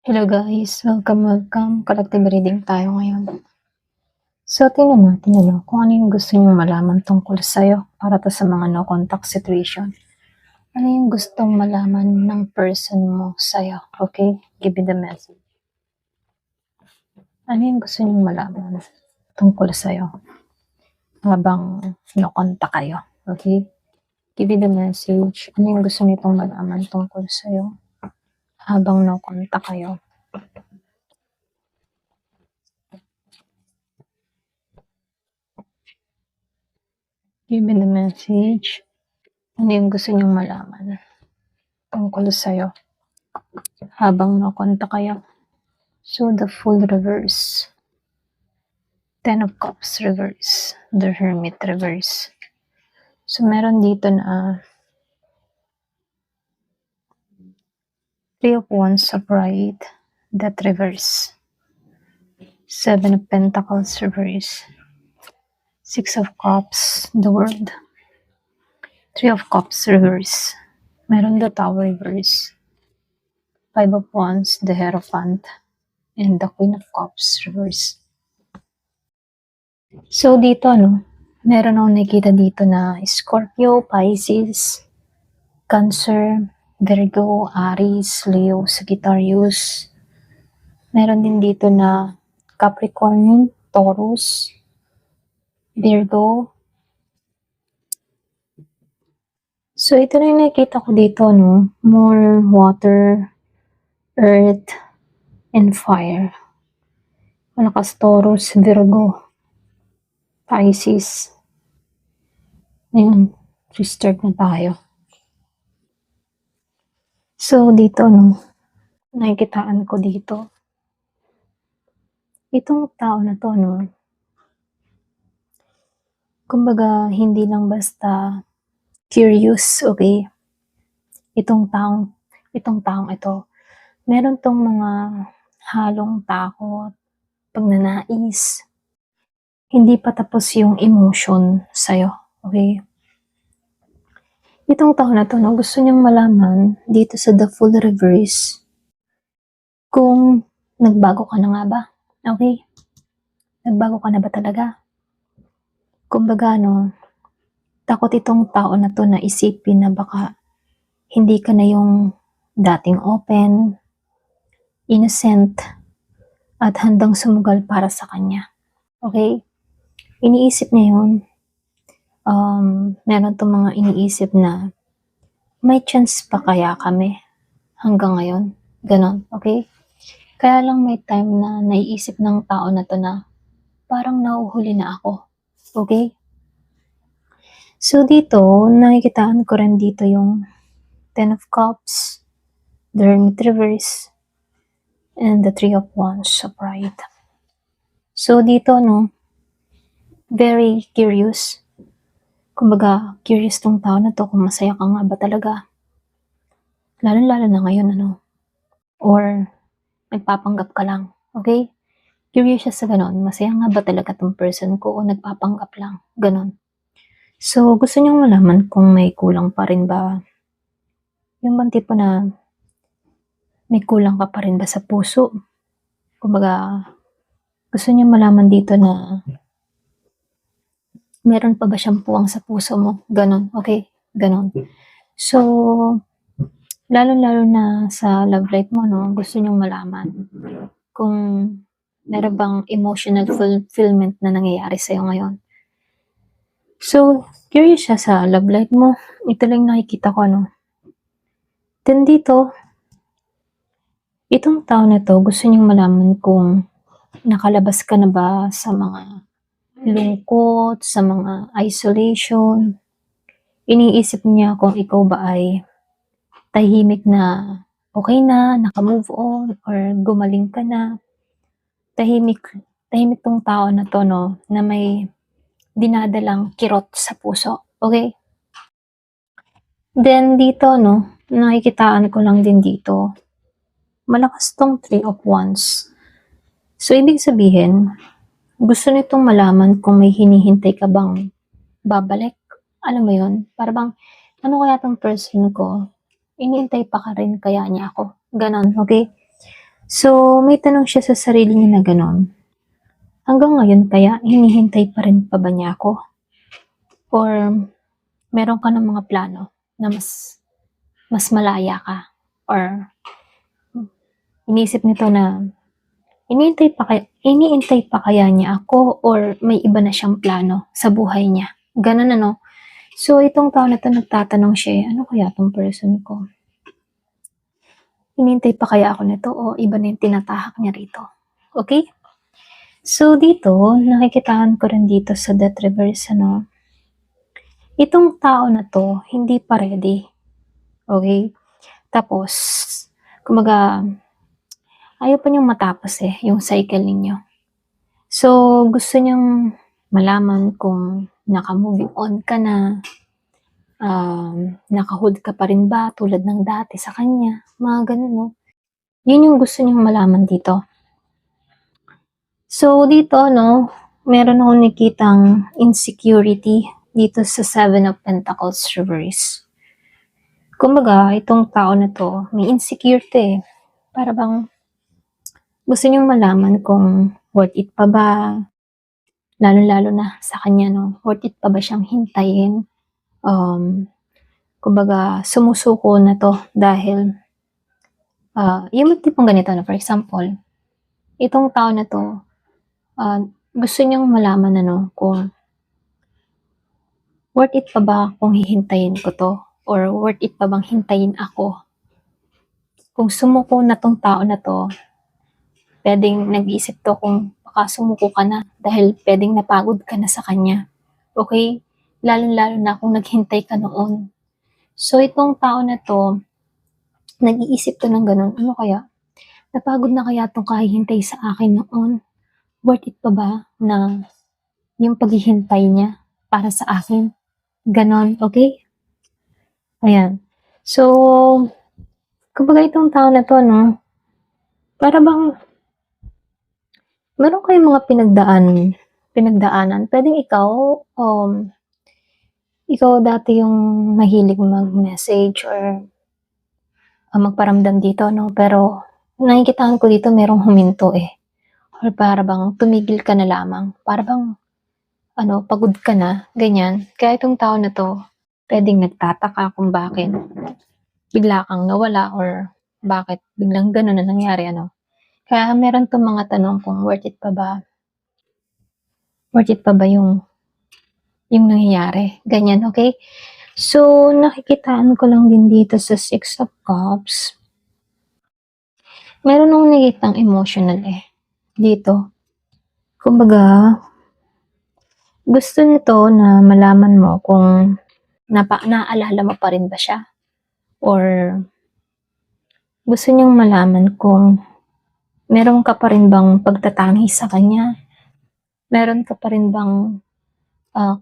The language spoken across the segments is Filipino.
Hello guys, welcome. Collective reading tayo ngayon. So, tingnan natin kung ano yung gusto niyong malaman tungkol sa'yo para to sa mga no contact situation. Ano yung gustong malaman ng person mo sa'yo? Okay? Give me the message. Ano yung gusto niyong malaman tungkol sa'yo habang no contact kayo? Okay? Give me the message. Ano yung gusto nitong malaman tungkol sa'yo habang no contact kayo? Give me the message. Ano yung gusto niyong malaman tungkol sa'yo habang no-contact kayo? So, the Fool reverse. Ten of Cups reverse. The Hermit reverse. So, meron dito na Three of Wands upright. That reverse. Seven of Pentacles reverse. Six of Cups, the World. Three of Cups reverse. Meron the Tower reverse. Five of Wands, the Hierophant. And the Queen of Cups reverse. So, dito, meron akong nakikita dito na Scorpio, Pisces, Cancer, Virgo, Aries, Leo, Sagittarius. Meron din dito na Capricorn, Taurus, Virgo. So, ito na yung nakikita ko dito, more water, earth, and fire. Malakas Taurus, Virgo, Pisces. Ngayon, restart na tayo. So, dito, nakikitaan ko dito. Itong tao na to, kumbaga, hindi lang basta curious, okay? Itong taong ito, meron tong mga halong takot, pagnanais, hindi pa tapos yung emotion sa'yo, okay? Itong tao na to, gusto niyang malaman dito sa The Fool reverse kung nagbago ka na nga ba, okay? Nagbago ka na ba talaga? Kumbaga, takot itong tao na to na isipin na baka hindi ka na yung dating open, innocent, at handang sumugal para sa kanya. Okay? Iniisip niya yun. Meron tong mga iniisip na may chance pa kaya kami hanggang ngayon. Ganon. Okay? Kaya lang may time na naiisip ng tao na to na parang nauhuli na ako. Okay? So dito, nakikitaan ko rin dito yung Ten of Cups, the Hermit reverse, and the Three of Wands upright. So dito, very curious. Kumbaga, curious tong tao na to kung masaya ka nga ba talaga. Lalo-lalo na ngayon, or nagpapanggap ka lang. Okay? Curious siya sa ganon. Masaya nga ba talaga tong person ko o nagpapanggap lang. Ganon. So, gusto niyang malaman kung may kulang pa rin ba. Yung bang tipo na may kulang ka pa rin ba sa puso? Kumbaga, gusto niya malaman dito na meron pa ba siyang puwang sa puso mo? Ganon. Okay? Ganon. So, lalo-lalo na sa love life mo, gusto niyong malaman kung meron bang emotional fulfillment na nangyayari sa'yo ngayon. So, curious siya sa love life mo. Ito lang nakikita ko, Then dito, itong tao na to, gusto niyang malaman kung nakalabas ka na ba sa mga lungkot, sa mga isolation. Iniisip niya kung ikaw ba ay tahimik na okay na, naka-move on, or gumaling ka na. Tahimik tong tao na to, na may dinadalang kirot sa puso. Okay? Then dito, nakikitaan ko lang din dito, malakas tong Three of Wands. So, ibig sabihin, gusto nitong malaman kung may hinihintay ka bang babalik. Alam mo yun? Para bang, ano kaya tong person ko? Inihintay pa ka rin kaya niya ako. Ganon, okay? So, may tanong siya sa sarili niya na gano'n, hanggang ngayon kaya hinihintay pa rin pa ba niya ako? Or meron ka ng mga plano na mas malaya ka? Or inisip nito na iniintay pa kaya niya ako or may iba na siyang plano sa buhay niya? Gano'n ano. So, itong tao na 'to nagtatanong siya, ano kaya 'tong person ko? Hinihintay pa kaya ako nito o iba na yung tinatahak niya rito? Okay? So, dito nakikitaan ko rin dito sa death reverse ano, itong tao na 'to hindi pa ready, okay? Tapos kumbaga ayaw pa niyang matapos, yung cycle ninyo. So, gusto niyang malaman kung naka-move on ka na, naka-hold ka pa rin ba tulad ng dati sa kanya, mga gano'n 'no. Yun yung gusto niyang malaman dito. So, dito 'no, meron akong nakitang insecurity dito sa Seven of Pentacles reverse. Kumbaga itong tao na 'to may insecure 'to, para bang gusto niyang malaman kung worth it pa ba, lalong-lalo na sa kanya 'no, worth it pa ba siyang hintayin? Kumbaga sumusuko na 'to dahil, yung tipong ganito na for example, itong tao na 'to, gusto niyang malaman ano kung worth it pa ba kung hihintayin ko 'to or worth it pa bang hintayin ako? Kung sumuko na 'tong tao na 'to, puwedeng nag-iisip 'to kung baka sumuko ka na dahil puwedeng napagod ka na sa kanya, okey? Lalong-lalo na kung naghintay ka noon. So, itong tao na 'to, nag-iisip 'to ng gano'n, ano kaya, napagod na kaya 'tong kahihintay sa akin noon? Worth it pa ba na yung paghihintay niya para sa akin? Gano'n, okey? Ayan. So, kumbaga itong tao na 'to 'no, para bang meron kayong mga pinagdaanan. Puwedeng ikaw dati yung mahilig mag-message or, magparamdam dito 'no, pero nakikitaan ko dito merong huminto, or para bang tumigil ka na lamang. Para bang ano, pagod ka na, ganyan. Kaya itong tao na 'to, puwedeng nagtataka kung bakit bigla kang nawala or bakit biglang gano'n na nangyari ano. Kaya meron 'tong mga tanong kung worth it pa ba yung nangyayari, ganyan, okey? So, nakikitaan ko lang din dito sa Six of Cups, meron akong nakitang emotional, dito. Kumbaga, gusto nito na malaman mo kung naalala mo pa rin ba siya or gusto niyang malaman kung meron ka pa rin bang pagtatangi sa kanya, meron ka pa rin bang,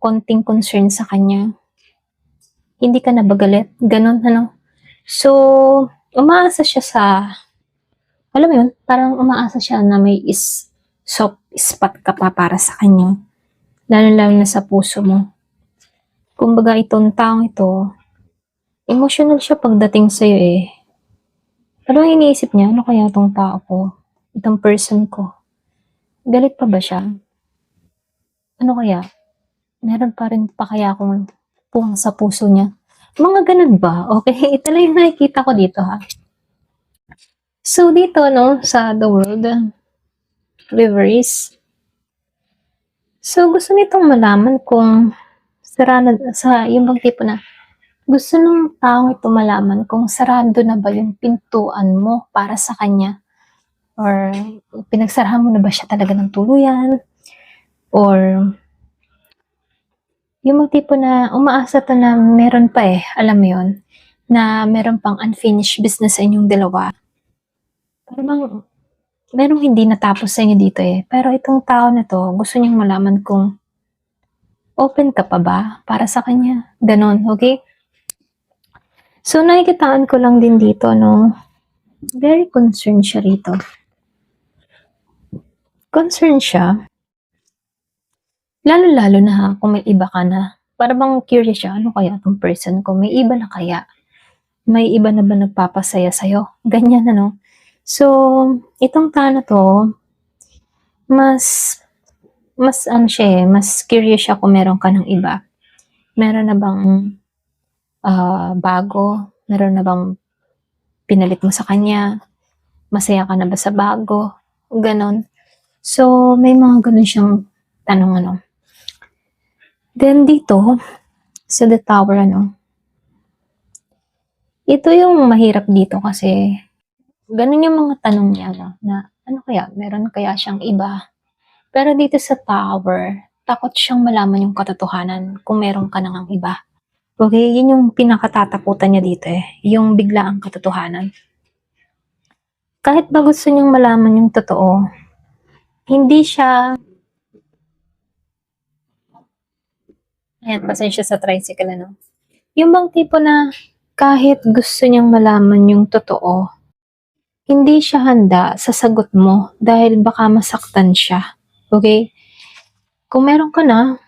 konting concern sa kanya, hindi ka na ba galit, gano'n ano. So, umaasa siya sa alam mo 'yun, parang umaasa siya na may soft spot ka pa para sa kanya, lalong-lalo na sa puso mo. Kumbaga itong taong ito, emotional siya pagdating sa'yo, Ano ang iniisip niya, ano kaya 'tong tao ko, itong person ko, galit pa ba siya? Ano kaya, meron pa rin pa kaya akong puwang sa puso niya? Mga gano'n ba, okey? Ito lang yung nakikita ko dito, ha. So, dito 'no, sa The World, reverse. So, gusto nitong malaman kung yung bang tipo na gusto nung taong ito malaman kung sarado na ba yung pintuan mo para sa kanya or pinagsarahan mo na ba siya talaga ng tuluyan or yung bang tipo na umaasa 'to na meron pa, alam mo yun, na meron pang unfinished business sa inyong dalawa. Para bang merong hindi natapos sa inyo dito, pero itong tao na 'to gusto niyang malaman kung open ka pa ba para sa kanya, gano'n, okey? So, nakikitaan ko lang din dito 'no, very concerned siya rito. Concerned siya, lalong-lalo na kung may iba ka na. Para bang curious siya, ano kaya 'tong person ko, may iba na kaya? May iba na ba nagpapasaya sa'yo? Ganyan ano. So, itong tao na 'to, mas mas ano siya, mas curious siya kung meron ka ng iba. Meron na bang, bago? Meron na bang pinalit mo sa kanya? Masaya ka na ba sa bago? Gano'n. So, may mga gano'n siyang tanong ano. Then dito, sa The Tower ano, ito yung mahirap dito kasi gano'n yung mga tanong niya 'no, na ano kaya, meron kaya siyang iba? Pero dito sa Tower, takot siyang malaman yung katotohanan kung meron ka na ngang iba. Okey, yun yung pinakatatakutan niya dito, eh, yung biglaang katotohanan. Kahit ba gusto niyang malaman yung totoo, hindi siya ayan, pasensya sa tricycle ano. Yung bang tipo na kahit gusto niyang malaman yung totoo, hindi siya handa sa sagot mo dahil baka masaktan siya, okey? Kung meron ka na,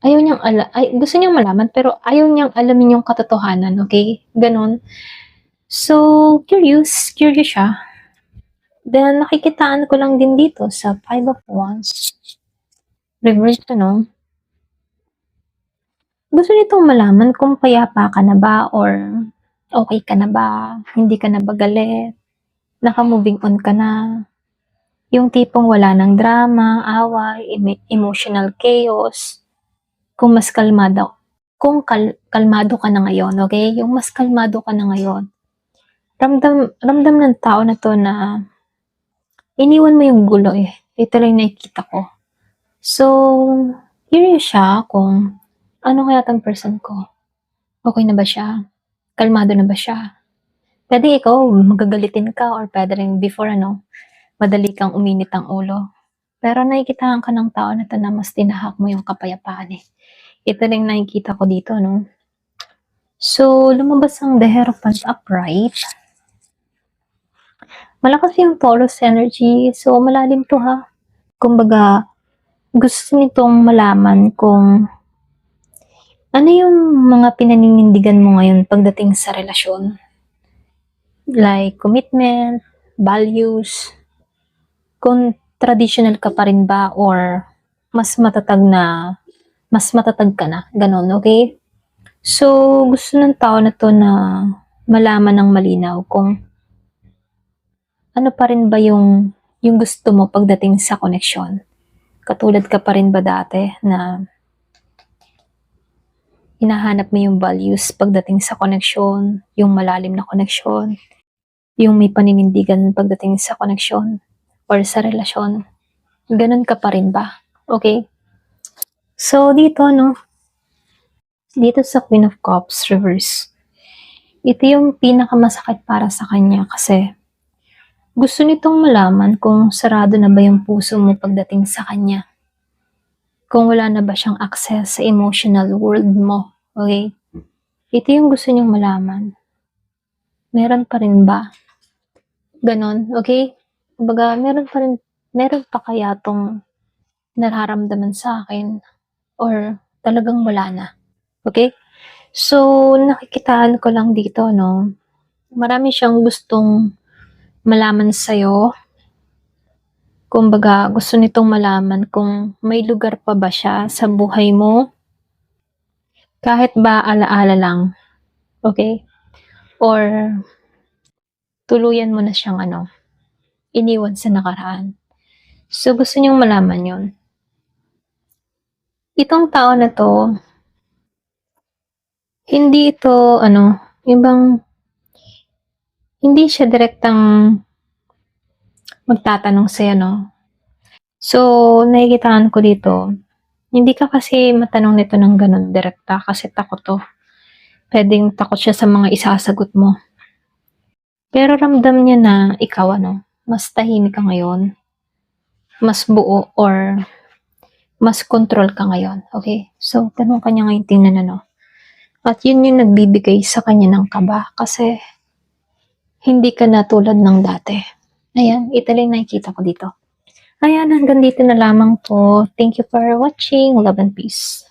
ayaw niyang gusto niyang malaman pero ayaw niyang alamin yung katotohanan, okey? Gano'n. So, curious siya. Then nakikitaan ko lang din dito sa Five of Wands, reverse ano, gusto nitong malaman kung payapa ka na ba or okey ka na ba, hindi ka na ba galit, naka-moving on ka na, yung tipong wala ng drama, away, emotional chaos, kung mas kalmado ka na ngayon, okey? Yung mas kalmado ka na ngayon. Ramdam ramdam ng tao na 'to na iniwan mo yung gulo, eh, ito lang yung nakikita ko. So, curious siya kung ano kaya 'tong person ko, okey na ba siya, kalmado na ba siya? Puwedeng ikaw magagalitin ka or puwede ring before ano, madali kang uminit ang ulo. Pero nakikitaan ka ng tao na 'to na mas tinahak mo yung kapayapaan, eh. Ito rin nakikita ko dito 'no. So, lumabas ang The Hierophant upright. Malakas yung Taurus energy, so malalim 'to ha. Kumbaga, gusto nitong malaman kung ano yung mga pinaninindigan mo ngayon pagdating sa relasyon. Like commitment, values, kung traditional ka pa rin ba or mas matatag ka na, gano'n, okey? So, gusto ng tao na 'to na malaman ng malinaw kung ano pa rin ba yung gusto mo pagdating sa koneksyon. Katulad ka pa rin ba dati na hinahanap mo yung values pagdating sa koneksyon, yung malalim na koneksyon, yung may paninindigan pagdating sa koneksyon or sa relasyon, gano'n ka pa rin ba, okey? So dito 'no, dito sa Queen of Cups reverse, ito yung pinakamasakit para sa kanya kasi gusto nitong malaman kung sarado na ba yung puso mo pagdating sa kanya. Kung wala na ba siyang access sa emotional world mo, okey? Ito yung gusto niyang malaman. Meron pa rin ba? Gano'n, okey? Kumbaga meron pa kaya 'tong nararamdaman sa'kin or talagang wala na, okey? So, nakikitaan ko lang dito 'no, marami siyang gustong malaman sa'yo. Kumbaga gusto nitong malaman kung may lugar pa ba siya sa buhay mo, kahit ba ala-ala lang, okey? Or tuluyan mo na siyang ano, iniwan sa nakaraan. So, gusto niyang malaman 'yun. Itong tao na 'to, hindi ito ano, yung bang hindi siya direktang magtatanong sa'yo 'no. So, nakikitaan ko dito, hindi ka kasi matanong nito ng gano'n direkta kasi takot 'to. Puwedeng takot siya sa mga isasagot mo. Pero ramdam niya na ikaw ano, mas tahimik ka ngayon, mas buo or mas kontrol ka ngayon, okey? So, gano'n ka niya ngayon tingnan ano. At 'yun yung nagbibigay sa kanya ng kaba kasi hindi ka na tulad ng dati. Ayan, ito lang yung nakikita ko dito. Ayan, hanggang dito na lamang po. Thank you for watching. Love and peace.